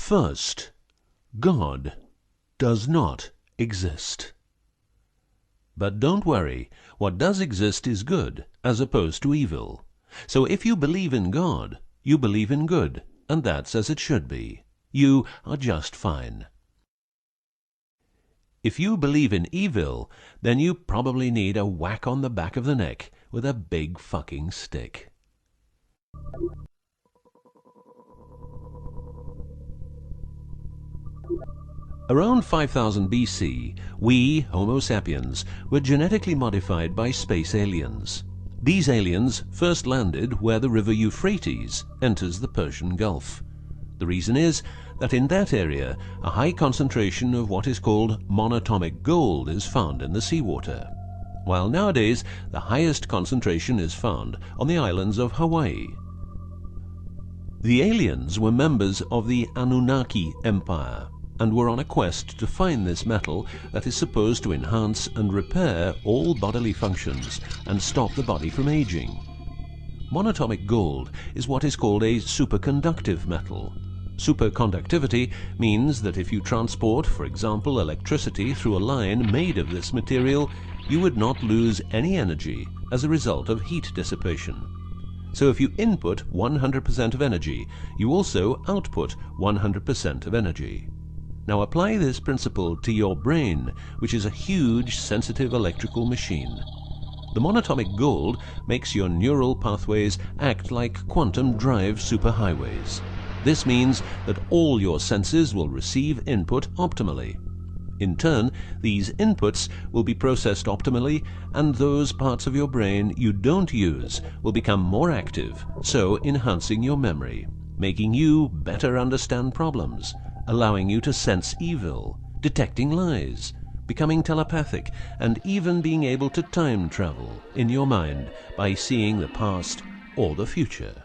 First, God does not exist. But don't worry, what does exist is good, as opposed to evil. So if you believe in God, you believe in good, and that's as it should be. You are just fine. If you believe in evil, then you probably need a whack on the back of the neck with a big fucking stick. Around 5000 BC, we, Homo sapiens, were genetically modified by space aliens. These aliens first landed where the river Euphrates enters the Persian Gulf. The reason is that in that area, a high concentration of what is called monatomic gold is found in the seawater, while nowadays the highest concentration is found on the islands of Hawaii. The aliens were members of the Annunaki Empire, and were on a quest to find this metal that is supposed to enhance and repair all bodily functions and stop the body from aging. Monatomic gold is what is called a superconductive metal. Superconductivity means that if you transport, for example, electricity through a line made of this material, you would not lose any energy as a result of heat dissipation. So if you input 100% of energy, you also output 100% of energy. Now apply this principle to your brain, which is a huge, sensitive electrical machine. The monatomic gold makes your neural pathways act like quantum drive superhighways. This means that all your senses will receive input optimally. In turn, these inputs will be processed optimally, and those parts of your brain you don't use will become more active, so enhancing your memory, making you better understand problems, allowing you to sense evil, detecting lies, becoming telepathic, and even being able to time travel in your mind by seeing the past or the future.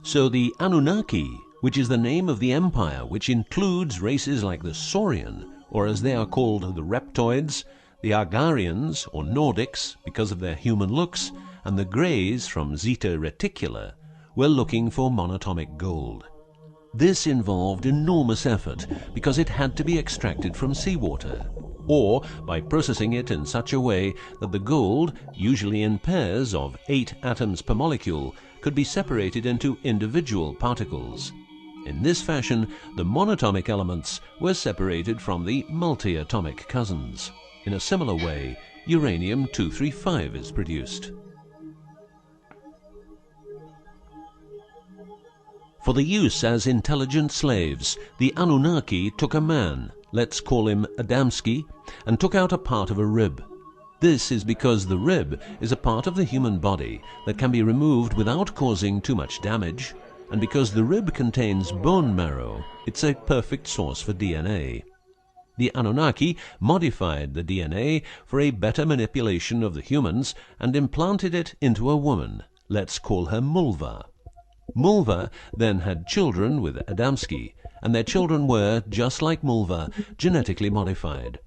So the Annunaki, which is the name of the empire which includes races like the Saurian, or as they are called the Reptoids, the Argarians, or Nordics, because of their human looks, and the Greys from Zeta Reticula, were looking for monatomic gold. This involved enormous effort because it had to be extracted from seawater, or by processing it in such a way that the gold, usually in pairs of 8 atoms per molecule, could be separated into individual particles. In this fashion, the monatomic elements were separated from the multi-atomic cousins. In a similar way, uranium-235 is produced. For the use as intelligent slaves, the Annunaki took a man, let's call him Adamski, and took out a part of a rib. This is because the rib is a part of the human body that can be removed without causing too much damage, and because the rib contains bone marrow, it's a perfect source for DNA. The Annunaki modified the DNA for a better manipulation of the humans and implanted it into a woman, let's call her Mulva. Mulva then had children with Adamski, and their children were, just like Mulva, genetically modified.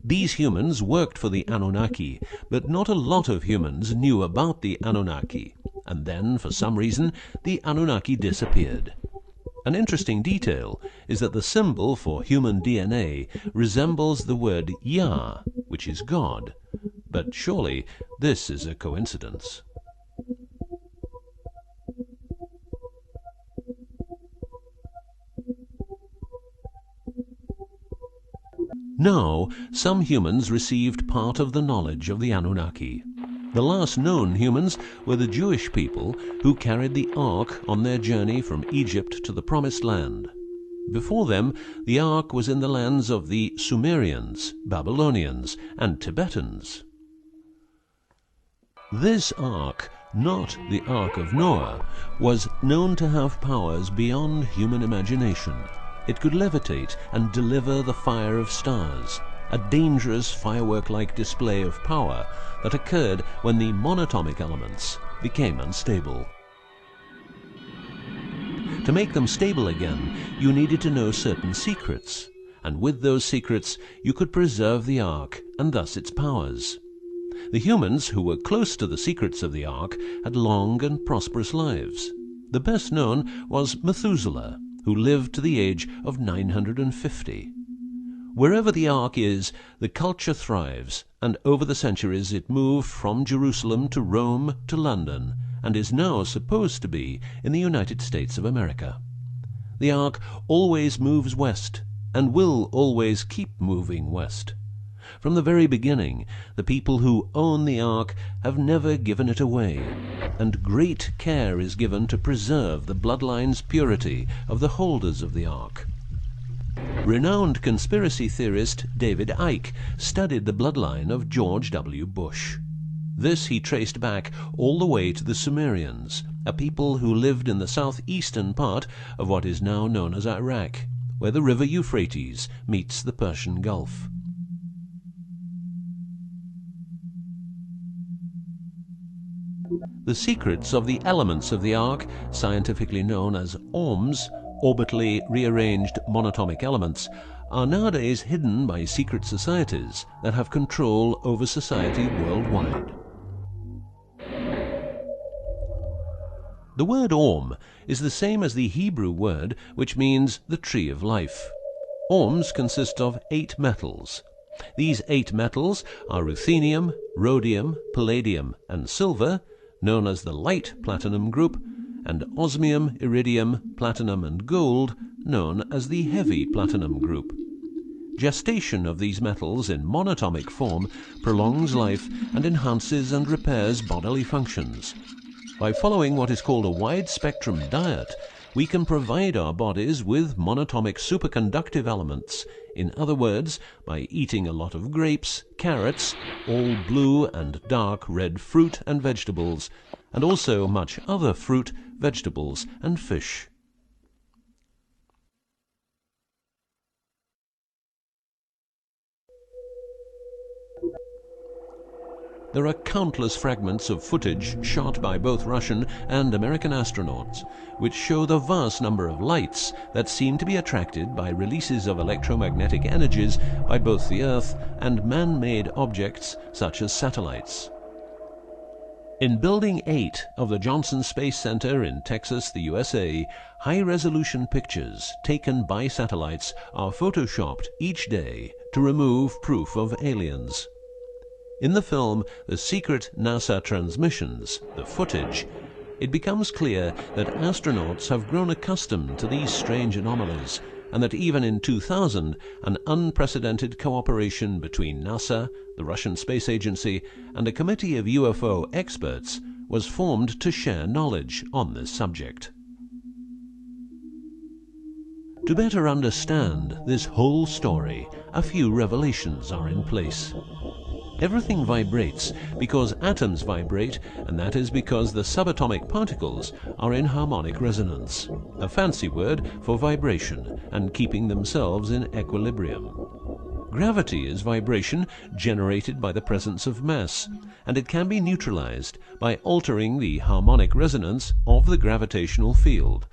These humans worked for the Annunaki, but not a lot of humans knew about the Annunaki, and then, for some reason, the Annunaki disappeared. An interesting detail is that the symbol for human DNA resembles the word Yah, which is God, but surely this is a coincidence. Now, some humans received part of the knowledge of the Annunaki. The last known humans were the Jewish people who carried the Ark on their journey from Egypt to the Promised Land. Before them, the Ark was in the lands of the Sumerians, Babylonians, and Tibetans. This Ark, not the Ark of Noah, was known to have powers beyond human imagination. It could levitate and deliver the fire of stars, a dangerous firework-like display of power that occurred when the monatomic elements became unstable. To make them stable again, you needed to know certain secrets, and with those secrets you could preserve the Ark and thus its powers. The humans who were close to the secrets of the Ark had long and prosperous lives. The best known was Methuselah, who lived to the age of 950. Wherever the Ark is, the culture thrives, and over the centuries it moved from Jerusalem to Rome to London, and is now supposed to be in the United States of America. The Ark always moves west, and will always keep moving west. From the very beginning, the people who own the Ark have never given it away, and great care is given to preserve the bloodline's purity of the holders of the Ark. Renowned conspiracy theorist David Icke studied the bloodline of George W. Bush. This he traced back all the way to the Sumerians, a people who lived in the southeastern part of what is now known as Iraq, where the river Euphrates meets the Persian Gulf. The secrets of the elements of the Ark, scientifically known as ORMs, orbitally rearranged monatomic elements, are nowadays hidden by secret societies that have control over society worldwide. The word Orm is the same as the Hebrew word which means the tree of life. Orms consist of 8 metals. These 8 metals are ruthenium, rhodium, palladium, and silver, known as the light platinum group, and osmium, iridium, platinum, and gold, known as the heavy platinum group. Gestation of these metals in monatomic form prolongs life and enhances and repairs bodily functions. By following what is called a wide-spectrum diet, we can provide our bodies with monatomic superconductive elements. In other words, by eating a lot of grapes, carrots, all blue and dark red fruit and vegetables, and also much other fruit, vegetables, and fish. There are countless fragments of footage shot by both Russian and American astronauts, which show the vast number of lights that seem to be attracted by releases of electromagnetic energies by both the Earth and man-made objects such as satellites. In Building 8 of the Johnson Space Center in Texas, the USA, high-resolution pictures taken by satellites are photoshopped each day to remove proof of aliens. In the film The Secret NASA Transmissions, the footage, it becomes clear that astronauts have grown accustomed to these strange anomalies, and that even in 2000, an unprecedented cooperation between NASA, the Russian Space Agency, and a committee of UFO experts was formed to share knowledge on this subject. To better understand this whole story, a few revelations are in place. Everything vibrates because atoms vibrate, and that is because the subatomic particles are in harmonic resonance, a fancy word for vibration and keeping themselves in equilibrium. Gravity is vibration generated by the presence of mass, and it can be neutralized by altering the harmonic resonance of the gravitational field.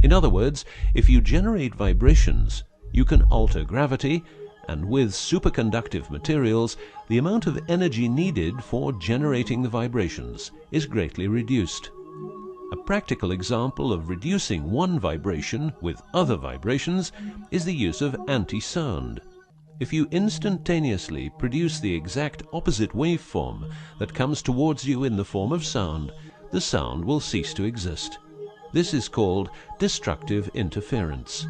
In other words, if you generate vibrations, you can alter gravity, and with superconductive materials, the amount of energy needed for generating the vibrations is greatly reduced. A practical example of reducing one vibration with other vibrations is the use of anti-sound. If you instantaneously produce the exact opposite waveform that comes towards you in the form of sound, the sound will cease to exist. This is called destructive interference.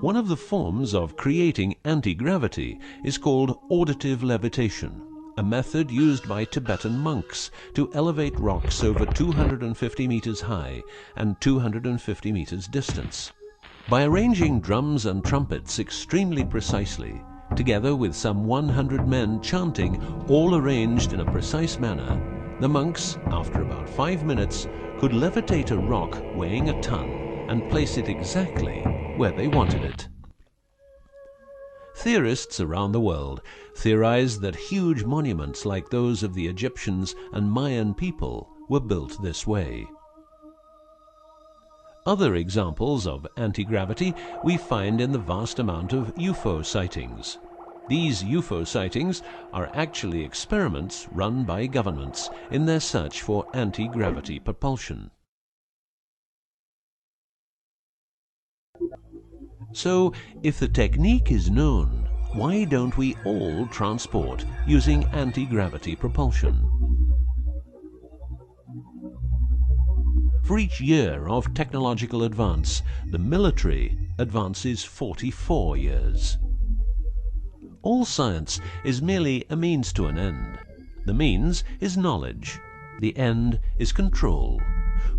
One of the forms of creating anti-gravity is called auditive levitation, a method used by Tibetan monks to elevate rocks over 250 meters high and 250 meters distance. By arranging drums and trumpets extremely precisely, together with some 100 men chanting, all arranged in a precise manner, the monks, after about 5 minutes, could levitate a rock weighing a ton and place it exactly where they wanted it. Theorists around the world theorize that huge monuments like those of the Egyptians and Mayan people were built this way. Other examples of anti-gravity we find in the vast amount of UFO sightings. These UFO sightings are actually experiments run by governments in their search for anti-gravity propulsion. So, if the technique is known, why don't we all transport using anti-gravity propulsion? For each year of technological advance, the military advances 44 years. All science is merely a means to an end. The means is knowledge. The end is control.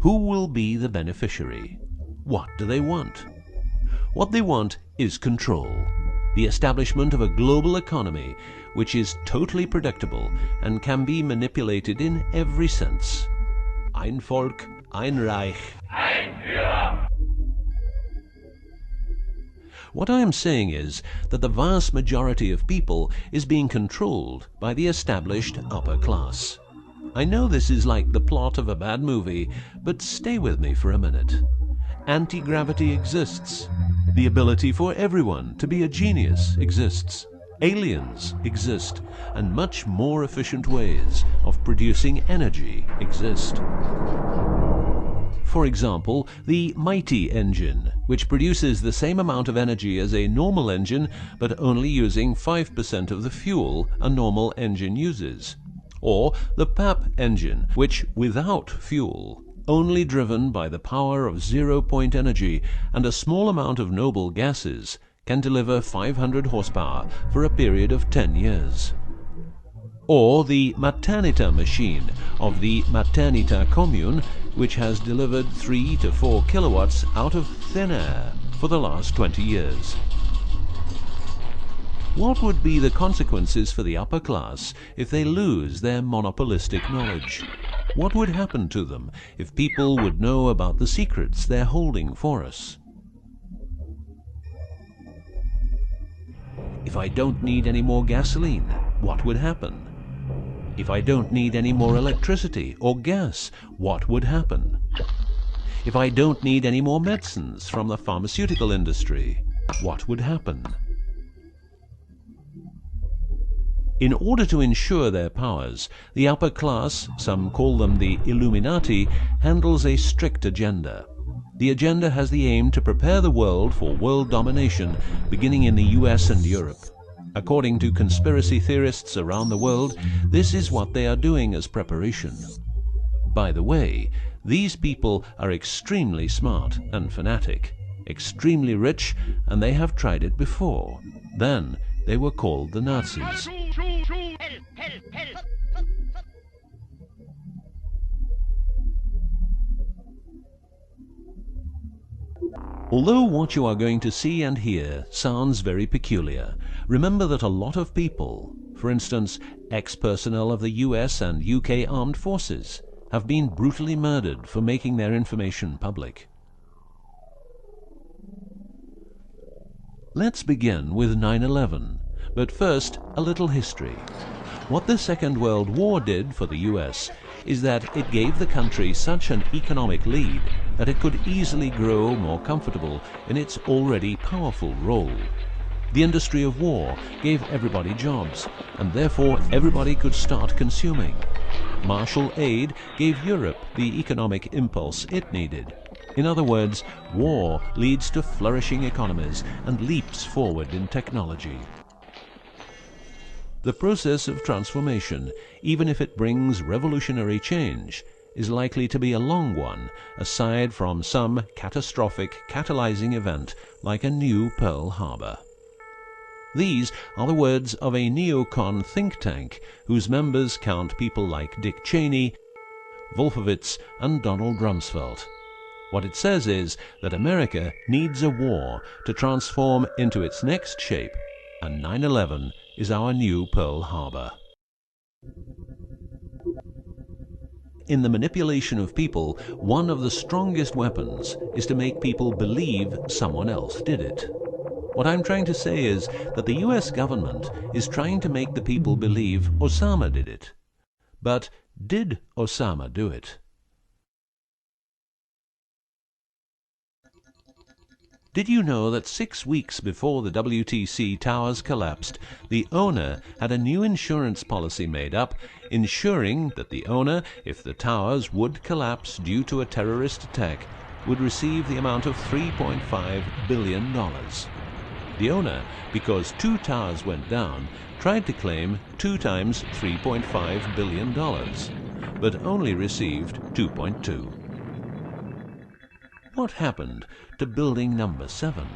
Who will be the beneficiary? What do they want? What they want is control. The establishment of a global economy which is totally predictable and can be manipulated in every sense. Ein Volk, ein Reich, ein Führer. What I am saying is that the vast majority of people is being controlled by the established upper class. I know this is like the plot of a bad movie, but stay with me for a minute. Anti-gravity exists. The ability for everyone to be a genius exists. Aliens exist, and much more efficient ways of producing energy exist. For example, the mighty engine, which produces the same amount of energy as a normal engine, but only using 5% of the fuel a normal engine uses. Or the PAP engine, which without fuel, only driven by the power of zero-point energy and a small amount of noble gases, can deliver 500 horsepower for a period of 10 years. Or the Maternita machine of the Maternita commune, which has delivered 3 to 4 kilowatts out of thin air for the last 20 years. What would be the consequences for the upper class if they lose their monopolistic knowledge? What would happen to them if people would know about the secrets they're holding for us? If I don't need any more gasoline, what would happen? If I don't need any more electricity or gas, what would happen? If I don't need any more medicines from the pharmaceutical industry, what would happen? In order to ensure their powers, the upper class, some call them the Illuminati, handles a strict agenda. The agenda has the aim to prepare the world for world domination, beginning in the US and Europe. According to conspiracy theorists around the world, this is what they are doing as preparation. By the way, these people are extremely smart and fanatic, extremely rich, and they have tried it before. Then they were called the Nazis. Although what you are going to see and hear sounds very peculiar, remember that a lot of people, for instance, ex-personnel of the US and UK armed forces, have been brutally murdered for making their information public. Let's begin with 9/11, but first a little history. What the Second World War did for the US is that it gave the country such an economic lead that it could easily grow more comfortable in its already powerful role. The industry of war gave everybody jobs, and therefore everybody could start consuming. Marshall aid gave Europe the economic impulse it needed. In other words, war leads to flourishing economies and leaps forward in technology. The process of transformation, even if it brings revolutionary change, is likely to be a long one, aside from some catastrophic catalyzing event like a new Pearl Harbor. These are the words of a neocon think tank whose members count people like Dick Cheney, Wolfowitz, and Donald Rumsfeld. What it says is that America needs a war to transform into its next shape, and 9/11 is our new Pearl Harbor. In the manipulation of people, one of the strongest weapons is to make people believe someone else did it. What I'm trying to say is that the US government is trying to make the people believe Osama did it. But did Osama do it? Did you know that 6 weeks before the WTC towers collapsed, the owner had a new insurance policy made up, ensuring that the owner, if the towers would collapse due to a terrorist attack, would receive the amount of $3.5 billion. The owner, because 2 towers went down, tried to claim 2 times $3.5 billion, but only received 2.2. What happened to building number 7?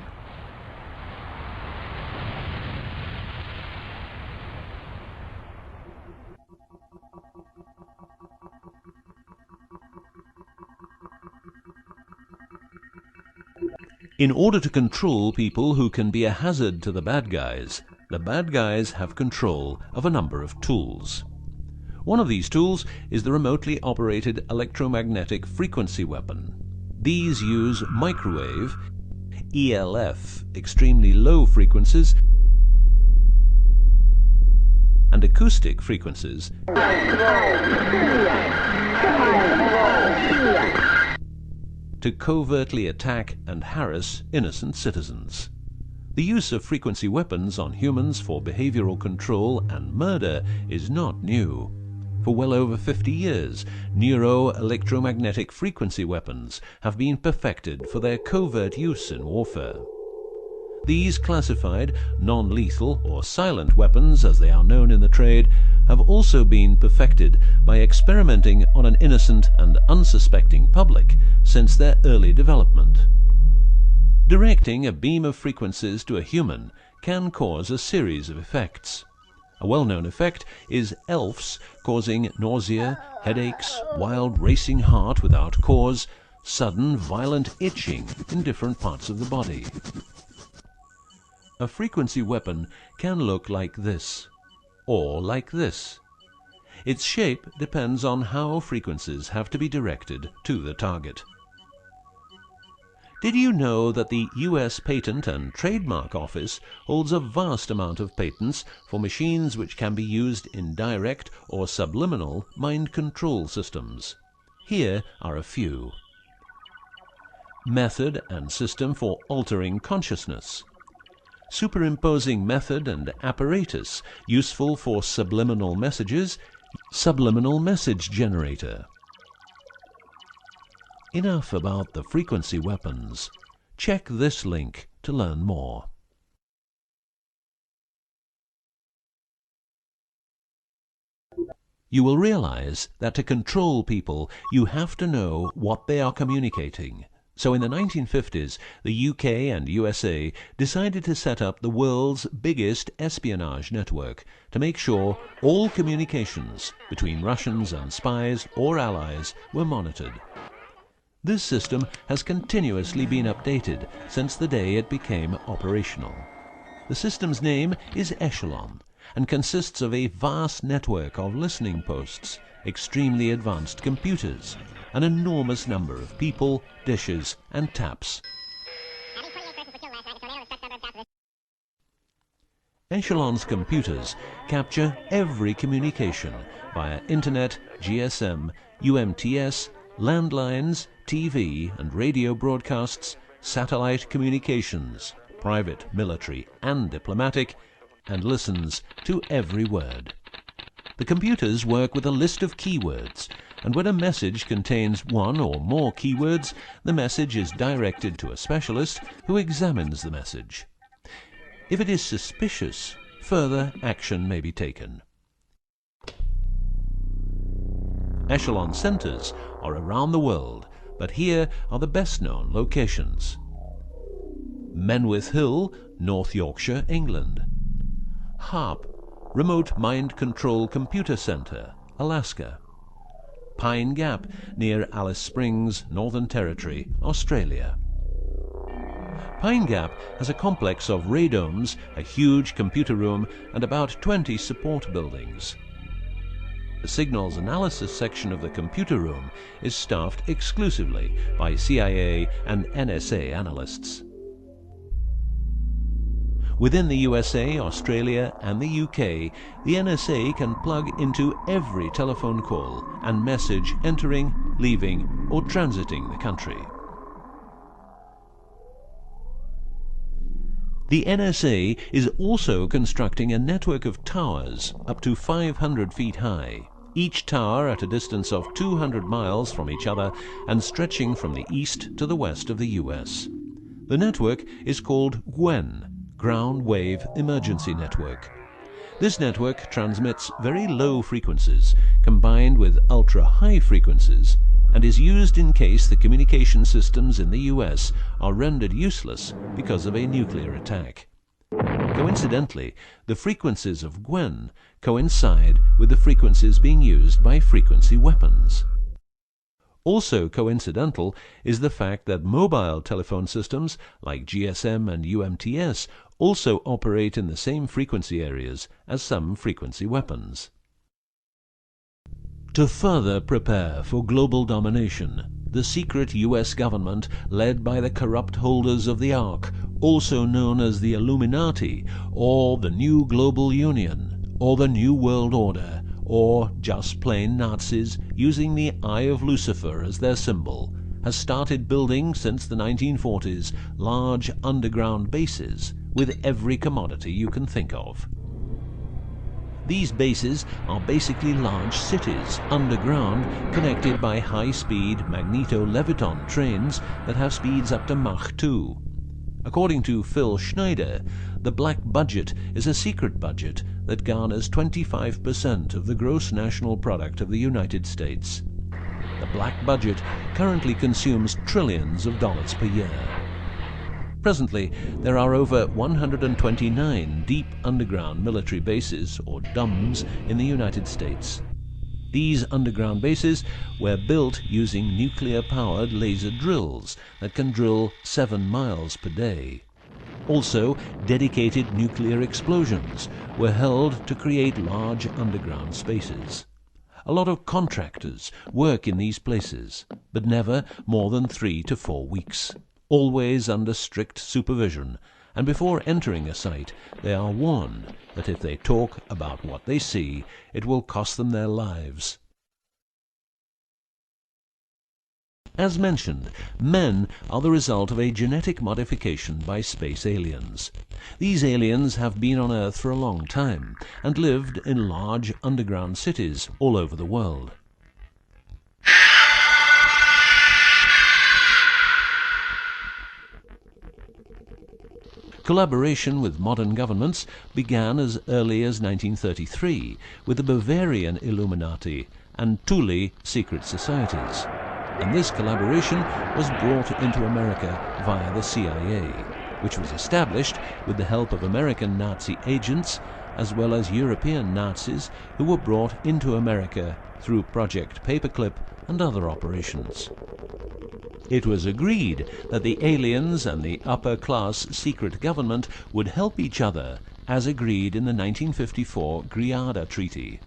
In order to control people who can be a hazard to the bad guys have control of a number of tools. One of these tools is the remotely operated electromagnetic frequency weapon. These use microwave, ELF, extremely low frequencies, and acoustic frequencies to covertly attack and harass innocent citizens. The use of frequency weapons on humans for behavioral control and murder is not new. For well over 50 years, neuro-electromagnetic frequency weapons have been perfected for their covert use in warfare. These classified, non-lethal or silent weapons, as they are known in the trade, have also been perfected by experimenting on an innocent and unsuspecting public since their early development. Directing a beam of frequencies to a human can cause a series of effects. A well-known effect is ELFs, causing nausea, headaches, wild racing heart without cause, sudden violent itching in different parts of the body. A frequency weapon can look like this, or like this. Its shape depends on how frequencies have to be directed to the target. Did you know that the U.S. Patent and Trademark Office holds a vast amount of patents for machines which can be used in direct or subliminal mind control systems? Here are a few. Method and system for altering consciousness. Superimposing method and apparatus useful for subliminal messages, subliminal message generator. Enough about the frequency weapons. Check this link to learn more. You will realize that to control people, you have to know what they are communicating. So in the 1950s, the UK and USA decided to set up the world's biggest espionage network to make sure all communications between Russians and spies or allies were monitored. This system has continuously been updated since the day it became operational. The system's name is Echelon and consists of a vast network of listening posts, extremely advanced computers, an enormous number of people, dishes, and taps. Echelon's computers capture every communication via Internet, GSM, UMTS, landlines, TV and radio broadcasts, satellite communications, private, military, and diplomatic, and listens to every word. The computers work with a list of keywords, and when a message contains one or more keywords, the message is directed to a specialist who examines the message. If it is suspicious, further action may be taken. Echelon centers are around the world, but here are the best-known locations. Menwith Hill, North Yorkshire, England. HARP, Remote Mind Control Computer Center, Alaska. Pine Gap, near Alice Springs, Northern Territory, Australia. Pine Gap has a complex of radomes, a huge computer room, and about 20 support buildings. The signals analysis section of the computer room is staffed exclusively by CIA and NSA analysts. Within the USA, Australia, and the UK, the NSA can plug into every telephone call and message entering, leaving, or transiting the country. The NSA is also constructing a network of towers up to 500 feet high, each tower at a distance of 200 miles from each other and stretching from the east to the west of the US. The network is called GWEN, Ground Wave Emergency Network. This network transmits very low frequencies combined with ultra-high frequencies and is used in case the communication systems in the US are rendered useless because of a nuclear attack. Coincidentally, the frequencies of GWEN coincide with the frequencies being used by frequency weapons. Also coincidental is the fact that mobile telephone systems like GSM and UMTS also operate in the same frequency areas as some frequency weapons. To further prepare for global domination, the secret US government, led by the corrupt holders of the Ark, also known as the Illuminati, or the New Global Union, or the New World Order, or just plain Nazis using the Eye of Lucifer as their symbol, has started building since the 1940s large underground bases with every commodity you can think of. These bases are basically large cities underground, connected by high-speed magneto-leviton trains that have speeds up to Mach 2. According to Phil Schneider, the black budget is a secret budget that garners 25% of the gross national product of the United States. The black budget currently consumes trillions of dollars per year. Presently, there are over 129 deep underground military bases, or DUMBs, in the United States. These underground bases were built using nuclear-powered laser drills that can drill 7 miles per day. Also, dedicated nuclear explosions were held to create large underground spaces. A lot of contractors work in these places, but never more than 3 to 4 weeks. Always under strict supervision, and before entering a site, they are warned that if they talk about what they see, it will cost them their lives. As mentioned, men are the result of a genetic modification by space aliens. These aliens have been on Earth for a long time and lived in large underground cities all over the world. Collaboration with modern governments began as early as 1933 with the Bavarian Illuminati and Thule secret societies, and this collaboration was brought into America via the CIA, which was established with the help of American Nazi agents as well as European Nazis who were brought into America through Project Paperclip and other operations. It was agreed that the aliens and the upper-class secret government would help each other, as agreed in the 1954 Greada Treaty.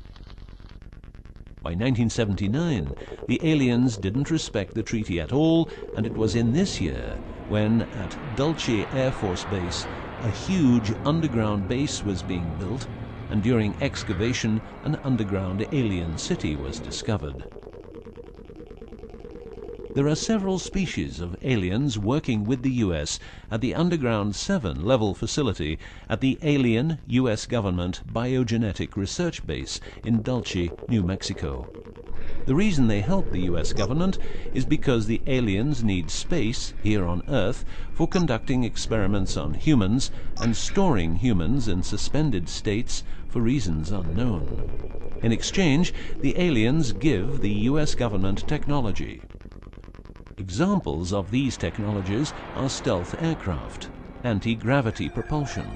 By 1979, the aliens didn't respect the treaty at all, and it was in this year when, at Dulce Air Force Base, a huge underground base was being built, and during excavation, an underground alien city was discovered. There are several species of aliens working with the US at the Underground 7 level facility at the Alien US Government Biogenetic Research Base in Dulce, New Mexico. The reason they help the US government is because the aliens need space here on Earth for conducting experiments on humans and storing humans in suspended states for reasons unknown. In exchange, the aliens give the US government technology. Examples of these technologies are stealth aircraft, anti-gravity propulsion,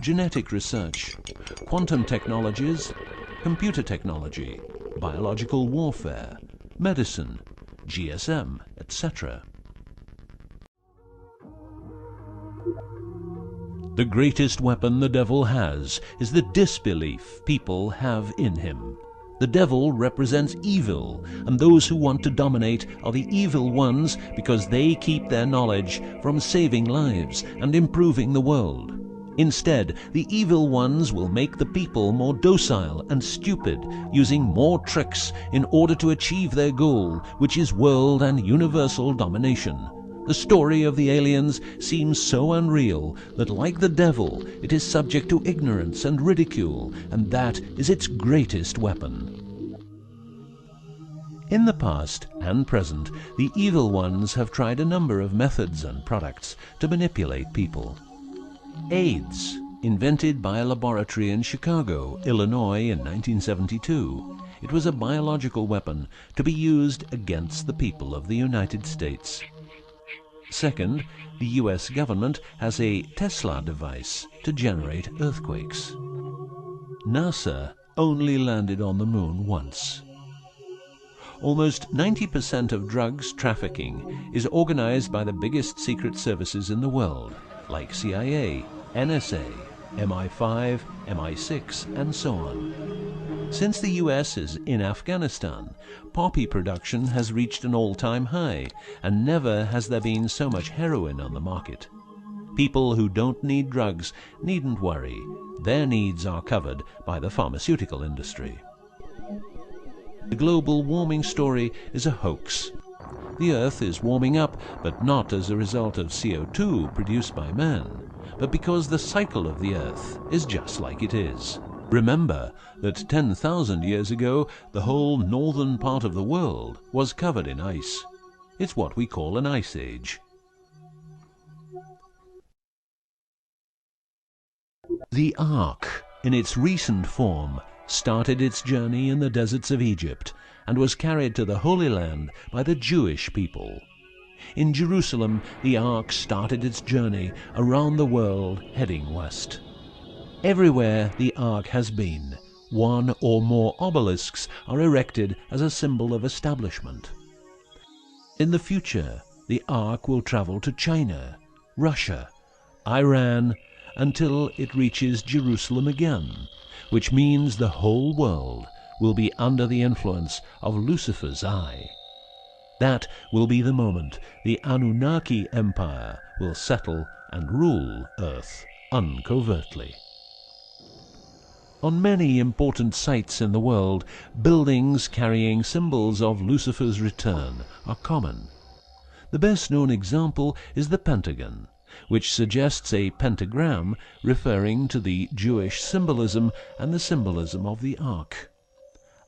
genetic research, quantum technologies, computer technology, biological warfare, medicine, GSM, etc. The greatest weapon the devil has is the disbelief people have in him. The devil represents evil, and those who want to dominate are the evil ones because they keep their knowledge from saving lives and improving the world. Instead, the evil ones will make the people more docile and stupid, using more tricks in order to achieve their goal, which is world and universal domination. The story of the aliens seems so unreal that, like the devil, it is subject to ignorance and ridicule, and that is its greatest weapon. In the past and present, the evil ones have tried a number of methods and products to manipulate people. AIDS, invented by a laboratory in Chicago, Illinois in 1972. It was a biological weapon to be used against the people of the United States. Second, the US government has a Tesla device to generate earthquakes. NASA only landed on the moon once. Almost 90% of drugs trafficking is organized by the biggest secret services in the world, like CIA, NSA, MI5, MI6, and so on. Since the US is in Afghanistan, poppy production has reached an all-time high, and never has there been so much heroin on the market. People who don't need drugs needn't worry. Their needs are covered by the pharmaceutical industry. The global warming story is a hoax. The Earth is warming up, but not as a result of CO2 produced by man, but because the cycle of the Earth is just like it is. Remember that 10,000 years ago, the whole northern part of the world was covered in ice. It's what we call an ice age. The Ark, in its recent form, started its journey in the deserts of Egypt and was carried to the Holy Land by the Jewish people. In Jerusalem, the Ark started its journey around the world, heading west. Everywhere the Ark has been, one or more obelisks are erected as a symbol of establishment. In the future, the Ark will travel to China, Russia, Iran, until it reaches Jerusalem again, which means the whole world will be under the influence of Lucifer's eye. That will be the moment the Annunaki Empire will settle and rule Earth uncovertly. On many important sites in the world, buildings carrying symbols of Lucifer's return are common. The best-known example is the Pentagon, which suggests a pentagram referring to the Jewish symbolism and the symbolism of the Ark.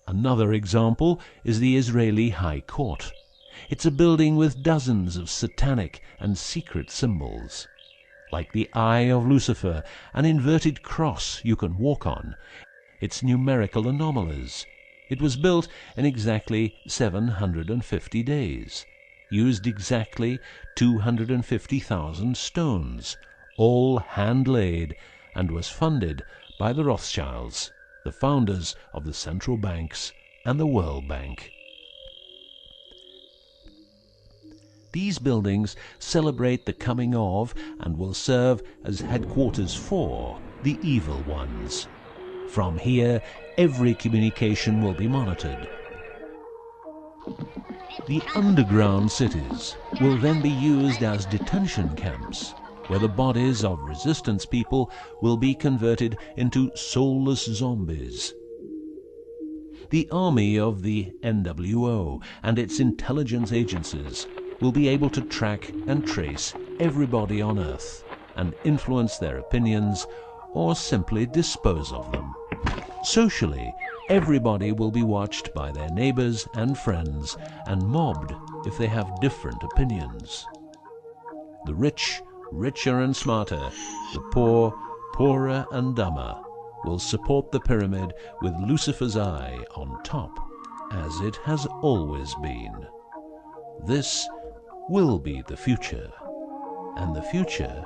Another example is the Israeli High Court. It's a building with dozens of satanic and secret symbols. Like the eye of Lucifer, an inverted cross you can walk on. Its numerical anomalies. It was built in exactly 750 days. Used exactly 250,000 stones, all hand-laid, and was funded by the Rothschilds, the founders of the central banks and the World Bank. These buildings celebrate the coming of and will serve as headquarters for the evil ones. From here, every communication will be monitored. The underground cities will then be used as detention camps, where the bodies of resistance people will be converted into soulless zombies. The army of the NWO and its intelligence agencies will be able to track and trace everybody on Earth and influence their opinions or simply dispose of them. Socially, everybody will be watched by their neighbors and friends and mobbed if they have different opinions. The rich, richer and smarter, the poor, poorer and dumber, will support the pyramid with Lucifer's eye on top, as it has always been. This will be the future, and the future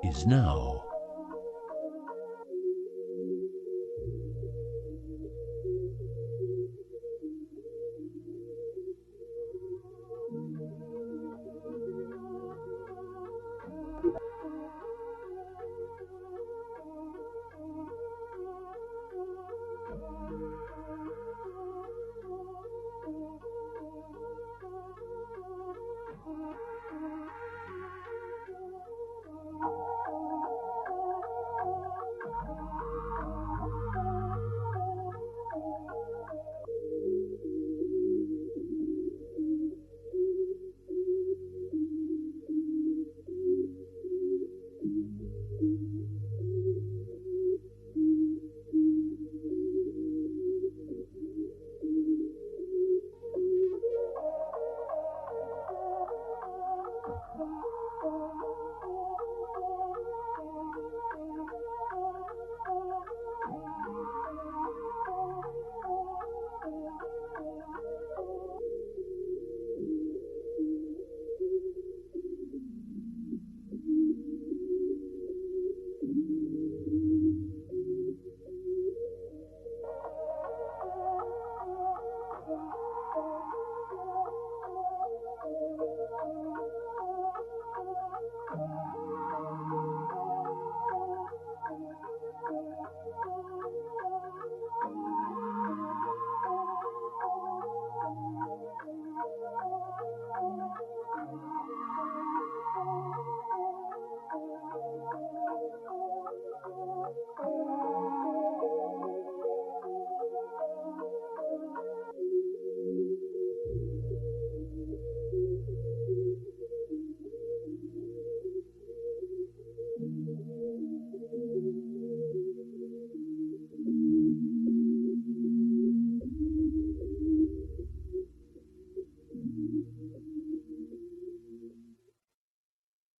is now.